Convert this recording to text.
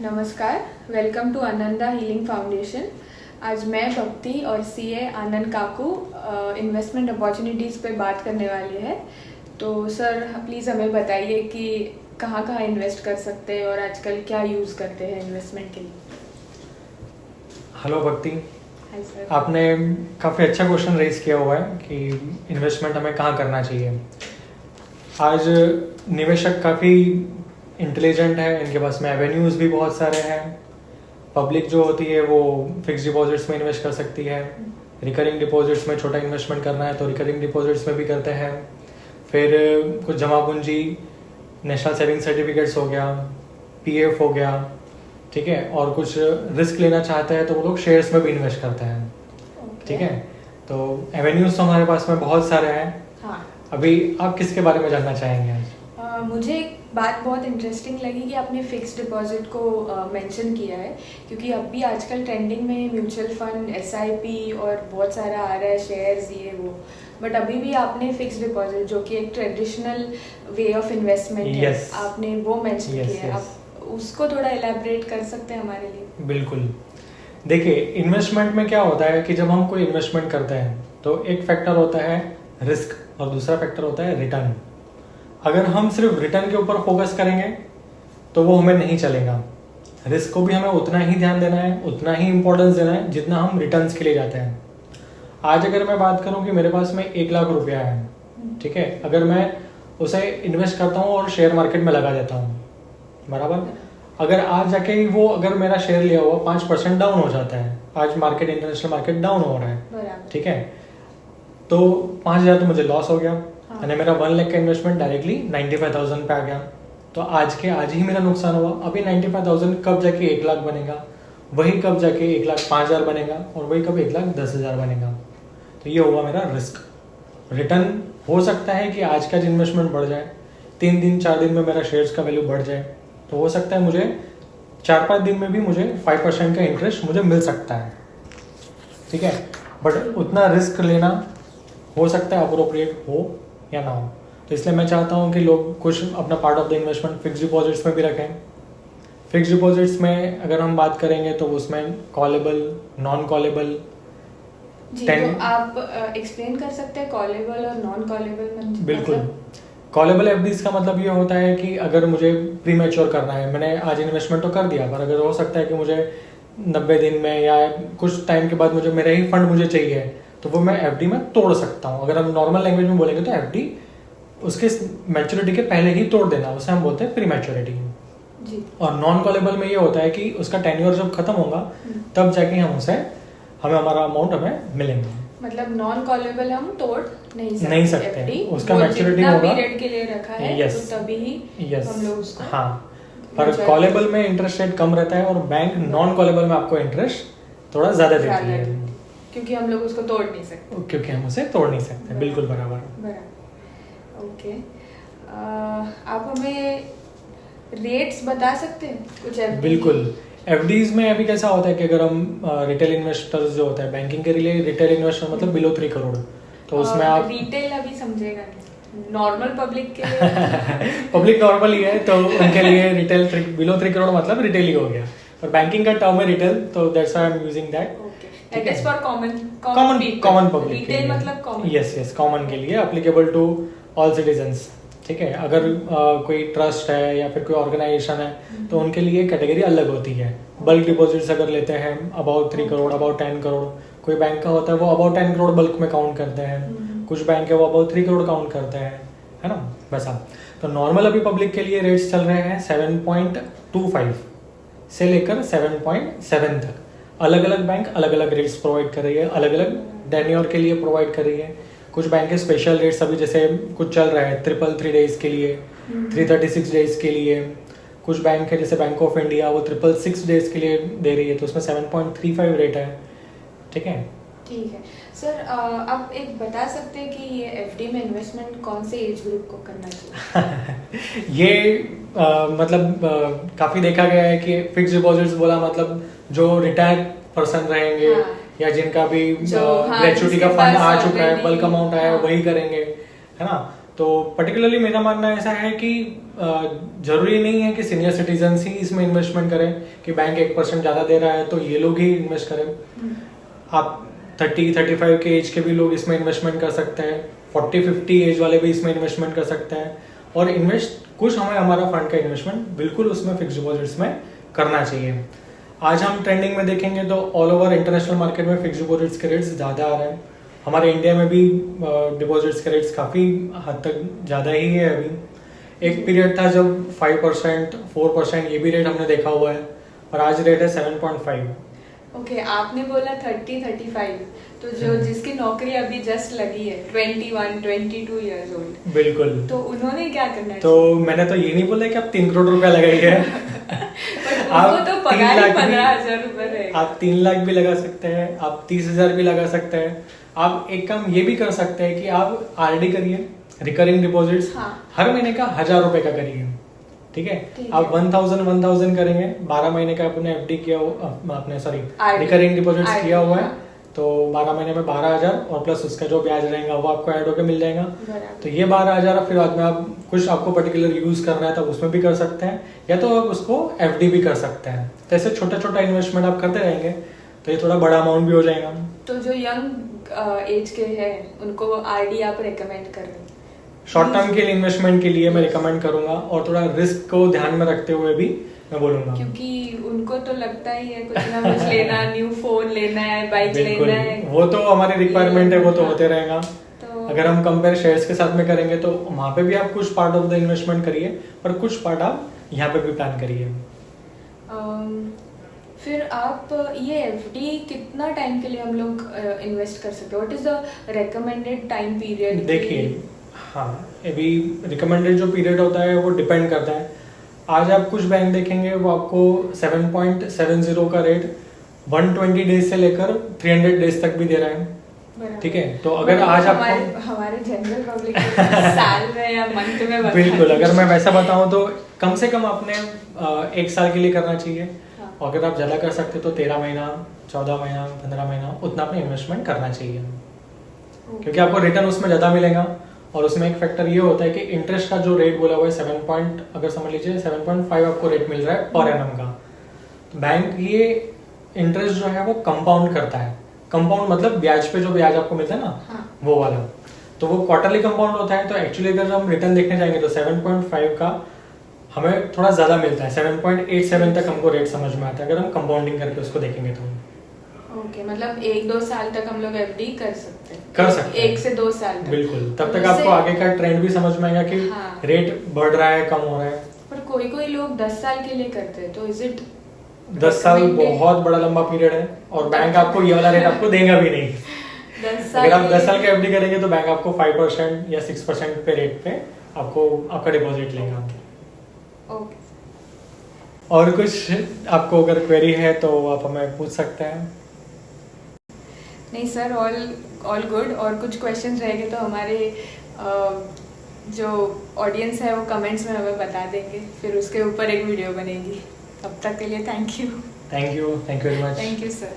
नमस्कार, welcome to Ananda healing foundation. आज मैं भक्ति और CA Anand Kaku investment opportunities पे बात करने वाले हैं। तो सर प्लीज़ हमें बताइए कि कहाँ कहाँ इन्वेस्ट कर सकते हैं और आजकल क्या यूज़ करते हैं इन्वेस्टमेंट के लिए। हेलो भक्ति, हाय सर। आपने काफ़ी अच्छा क्वेश्चन रेज किया हुआ है कि इन्वेस्टमेंट हमें कहाँ करना चाहिए। आज निवेशक काफ़ी इंटेलिजेंट है, इनके पास में एवेन्यूज़ भी बहुत सारे हैं। पब्लिक जो होती है वो फिक्स डिपॉजिट्स में इन्वेस्ट कर सकती है, रिकरिंग डिपॉजिट्स में छोटा इन्वेस्टमेंट करना है तो रिकरिंग डिपॉजिट्स में भी करते हैं। फिर कुछ जमा पूंजी, नेशनल सेविंग सर्टिफिकेट्स हो गया, पीएफ हो गया, ठीक है, और कुछ रिस्क लेना चाहते हैं तो वो लोग शेयर्स में भी इन्वेस्ट करते हैं। ठीक है, तो एवेन्यूज तो हमारे पास में बहुत सारे हैं। हाँ। अभी आप किसके बारे में जानना चाहेंगे आज? मुझे एक बात बहुत इंटरेस्टिंग लगी कि आपने फिक्स डिपॉजिट को मेंशन किया है, क्योंकि अभी आजकल ट्रेंडिंग में म्यूचुअल फंड, एसआईपी और बहुत सारा आ रहा है, शेयर्स ये वो, बट अभी भी आपने फिक्स डिपॉजिट जो कि एक ट्रेडिशनल वे ऑफ इन्वेस्टमेंट है, आपने वो मेंशन किया है। आप उसको थोड़ा एलैबोरेट कर सकते हैं हमारे लिए? बिल्कुल। देखिए, इन्वेस्टमेंट में क्या होता है कि जब हम कोई इन्वेस्टमेंट करते हैं तो एक फैक्टर होता है रिस्क और दूसरा फैक्टर होता है रिटर्न। अगर हम सिर्फ रिटर्न के ऊपर फोकस करेंगे तो वो हमें नहीं चलेगा। रिस्क को भी हमें उतना ही ध्यान देना है, उतना ही इंपॉर्टेंस देना है जितना हम रिटर्न्स के लिए जाते हैं। आज अगर मैं बात करूं कि मेरे पास में 1,00,000 रुपया है, ठीक है, अगर मैं उसे इन्वेस्ट करता हूं और शेयर मार्केट में लगा देता हूं, बराबर, अगर आज जाके ही वो अगर मेरा शेयर लिया हुआ 5% डाउन हो जाता है, आज मार्केट, इंटरनेशनल मार्केट डाउन हो रहा है, ठीक है, तो 5,000 तो मुझे लॉस हो गया। यानी मेरा 1 लाख का इन्वेस्टमेंट डायरेक्टली 95,000 पे आ गया। तो आज के आज ही मेरा नुकसान हुआ। अभी 95,000 कब जाके 1,00,000 बनेगा, वही कब जाके 1,05,000 बनेगा, और वही कब 1,10,000 बनेगा। तो ये हुआ मेरा रिस्क। रिटर्न हो सकता है कि आज का इन्वेस्टमेंट बढ़ जाए, 3 दिन 4 दिन में मेरा शेयर्स का वैल्यू बढ़ जाए, तो हो सकता है मुझे 4-5 दिन में भी मुझे 5% का इंटरेस्ट मुझे मिल सकता है, ठीक है, बट उतना रिस्क लेना हो सकता है अप्रोप्रिएट हो या ना हो। तो इसलिए मैं चाहता हूँ कि लोग कुछ अपना part of the investment fix deposits में भी रखें। फिक्स डिपॉजिट्स में अगर हम बात करेंगे तो उसमें कॉलेबल, नॉन कॉलेबल, जी, तो आप एक्सप्लेन कर सकते हैं कॉलेबल और नॉन कॉलेबल? बिल्कुल। कॉलेबल एफडीज का मतलब ये होता है कि अगर मुझे प्री मैच्योर करना है, मैंने आज इन्वेस्टमेंट तो कर दिया, पर अगर हो सकता है कि मुझे 90 दिन में या कुछ टाइम के बाद मुझे मेरा ही फंड मुझे चाहिए, तो वो मैं एफडी में तोड़ सकता हूँ। अगर हम नॉर्मल लैंग्वेज में बोलेंगे तो एफडी उसके मैच्योरिटी के पहले ही तोड़ देना, उसे हम बोलते हैं प्री मैच्योरिटी। और नॉन कॉलेबल में ये होता है कि उसका टेन्योर जब खत्म होगा तब जाके हमें हमारा अमाउंट हमें मिलेंगे। मतलब नॉन कॉलेबल हम तोड़ नहीं सकते, उसका मैच्योरिटी होगा पीरियड के लिए रखा है, तो तभी ही हम लोग उसको, हाँ, पर कॉलेबल में इंटरेस्ट रेट कम रहता है और बैंक नॉन कॉलेबल में आपको इंटरेस्ट थोड़ा ज्यादा देती है, क्योंकि हम लोग उसको तोड़ नहीं सकते, क्योंकि हम उसे तोड़ नहीं सकते। बिल्कुल बराबर। ओके, आप हमें रेट्स बता सकते हैं कुछ? बिल्कुल। एफडीज में अभी कैसा होता है कि अगर हम रिटेल इन्वेस्टर्स जो होता है, बैंकिंग के लिए रिटेल इन्वेस्टर मतलब बिलो 3 करोड़, तो उसमें आप रिटेल अभी समझेगा नॉर्मल पब्लिक के लिए पब्लिक नॉर्मल ही है, तो उनके लिए रिटेल बिलो 3 करोड़ मतलब रिटेल ही हो गया, और बैंकिंग का टर्म है रिटेल, तो that's why I am using that. That is for common public, retail मतलब कॉमन। यस, कॉमन के लिए एप्लीकेबल टू ऑल सिटीजन्स, ठीक है। अगर कोई ट्रस्ट है या फिर कोई ऑर्गेनाइजेशन है तो उनके लिए कैटेगरी अलग होती है। बल्क डिपॉजिट्स अगर लेते हैं अबाउट 3 करोड़, अबाउट 10 करोड़, कोई बैंक का होता है वो अबाउट 10 करोड़ बल्क में काउंट करते हैं, कुछ बैंक है वो अबाउट 3 करोड़ काउंट करते हैं, है ना, वैसा। तो नॉर्मल अभी पब्लिक के लिए रेट्स चल रहे हैं 7.25 से लेकर 7.7 तक। अलग अलग बैंक अलग अलग रेट्स प्रोवाइड कर रही है, अलग अलग टेन्योर के लिए प्रोवाइड कर रही है। कुछ बैंक के स्पेशल रेट्स अभी जैसे कुछ चल रहा है 333 डेज के लिए, 336 डेज के लिए। कुछ बैंक है जैसे बैंक ऑफ इंडिया, वो 666 डेज के लिए दे रही है, तो उसमें 7.35 रेट है, ठीक है। ठीक है सर, आप एक बता सकते हैं कि ये एफडी में इन्वेस्टमेंट कौन से एज ग्रुप को करना चाहिए? ये मतलब काफी देखा गया है कि फिक्स डिपॉजिट्स बोला मतलब जो रिटायर पर्सन रहेंगे, या जिनका भी ग्रेचुइटी का फंड आ चुका है, बल्क अमाउंट आया है, वही करेंगे, है ना। तो पर्टिकुलरली मेरा मानना ऐसा है कि जरूरी नहीं है कि सीनियर सिटीजन ही इसमें इन्वेस्टमेंट करें, कि बैंक 1% ज़्यादा दे रहा है तो ये लोग ही इन्वेस्ट करें। आप 30-35 के एज के भी लोग इसमें इन्वेस्टमेंट कर सकते हैं, 40-50 एज वाले भी इसमें इन्वेस्टमेंट कर सकते हैं। और कुछ हमें हमारा फंड का इन्वेस्टमेंट बिल्कुल उसमें फिक्स डिपॉजिट्स में करना चाहिए। आज हम ट्रेंडिंग में देखेंगे तो ऑल ओवर इंटरनेशनल मार्केट में फिक्स डिपॉजिट्स के रेट्स ज़्यादा आ रहे हैं। हमारे इंडिया में भी डिपॉजिट्स के रेट्स काफ़ी हद तक ज़्यादा ही है। अभी एक पीरियड था जब 5%, 4% ये भी रेट हमने देखा हुआ है, और आज रेट है 7.5। ओके, आपने बोला 30-35, तो जो जिसकी नौकरी अभी जस्ट लगी है 21-22 इयर्स ओल्ड, बिल्कुल, तो उन्होंने क्या करना है? तो मैंने तो ये नहीं बोला कि आप 3 करोड़ रुपया लगाइए। आप तो पगार ही 15,000 रुपए है। आप 3 लाख भी लगा सकते हैं, आप 30,000 भी लगा सकते हैं। आप एक काम ये भी कर सकते हैं कि आप आरडी करिए, रिकरिंग डिपॉजिट्स। हाँ। हर महीने का 1,000 रुपए का करिए, ठीक है? आप 1,000 करेंगे, 12 महीने का आपने एफडी किया आपने सॉरी रिकरिंग डिपॉजिट्स किया हुआ है, तो 12 महीने में 12,000 और प्लस उसका जो ब्याज रहेगा वो आपको ऐड होकर मिल जाएगा। तो ये 12,000 फिर बाद में आप कुछ आपको पर्टिकुलर यूज करना है तब उसमें भी कर सकते हैं, या तो आप उसको एफडी भी कर सकते हैं। तो ऐसे छोटा छोटा इन्वेस्टमेंट आप करते रहेंगे तो ये थोड़ा बड़ा अमाउंट भी हो जाएगा। तो जो यंग एज के हैं उनको आरडी आप रेकमेंड कर रहे हैं? शॉर्ट टर्म के इन्वेस्टमेंट के लिए मैं रिकमेंड करूंगा, और थोड़ा रिस्क को ध्यान में रखते हुए भी मैं बोलूंगा, क्योंकि उनको तो लगता ही है कुछ ना कुछ लेना, न्यू फोन लेना है, बाइक लेना है, वो तो हमारी रिक्वायरमेंट है, वो तो होते रहेगा। तो अगर हम कंपेयर शेयर्स के साथ में करेंगे तो वहां पे भी आप कुछ पार्ट ऑफ द इन्वेस्टमेंट करिए, पर कुछ पार्ट आप यहाँ पे भी प्लान करिए। फिर आप ये एफडी कितना टाइम के लिए हम लोग इन्वेस्ट कर सकते हैं? What is the recommended time period? देखिए, हाँ, अभी रिकमेंडेड जो पीरियड होता है वो डिपेंड करता है। आज आप कुछ बैंक देखेंगे वो आपको 7.70 का रेट 120 डेज से लेकर 300 डेज तक भी दे रहा है, ठीक है? तो अगर आज आपको हमारे जनरल पब्लिक साल में या मंथ में बिल्कुल, अगर मैं वैसा बताऊं तो कम से कम आपने 1 साल के लिए करना चाहिए। और अगर आप ज़्यादा कर सकते तो 13 महीना, 14 महीना, 15 महीना उतना अपने इन्वेस्टमेंट करना चाहिए, क्योंकि आपको रिटर्न उसमें ज़्यादा मिलेगा। और उसमें एक फैक्टर ये होता है कि इंटरेस्ट का जो रेट बोला हुआ है अगर समझ लीजिए 7.5 आपको रेट मिल रहा है पर एनम का, तो बैंक ये इंटरेस्ट जो है वो कंपाउंड करता है। कंपाउंड मतलब ब्याज पे जो ब्याज आपको मिलता है ना, हाँ। वो वाला, तो वो क्वार्टरली कंपाउंड होता है। तो एक्चुअली अगर हम रिटर्न देखने जाएंगे तो 7.5 का हमें थोड़ा ज्यादा मिलता है, 7.87 तक हमको रेट समझ में आता है अगर हम कंपाउंडिंग करके उसको देखेंगे तो। ओके, मतलब 1-2 साल तक हम लोग एफडी कर सकते हैं? 1 से 2 साल तक, बिल्कुल। तब तक आपको आगे का ट्रेंड भी समझ में आएगा कि हाँ। रेट बढ़ रहा है, कम हो रहा है। पर कोई लोग 10 साल के लिए करते हैं, तो इज इट 10 साल बहुत बड़ा लंबा पीरियड है, और बैंक आपको ये वाला रेट आपको देगा भी नहीं। 10 साल अगर आप 10 साल का एफडी करेंगे तो बैंक आपको 5% या 6% पे रेट पे आपको आपका डिपॉजिट लेगा। ओके, और कुछ आपको अगर क्वेरी है तो आप हमें पूछ सकते हैं। नहीं सर, ऑल गुड। और कुछ क्वेश्चंस रहेंगे तो हमारे जो ऑडियंस है वो कमेंट्स में हमें बता देंगे, फिर उसके ऊपर एक वीडियो बनेगी। तब तक के लिए thank you very much. Thank you sir.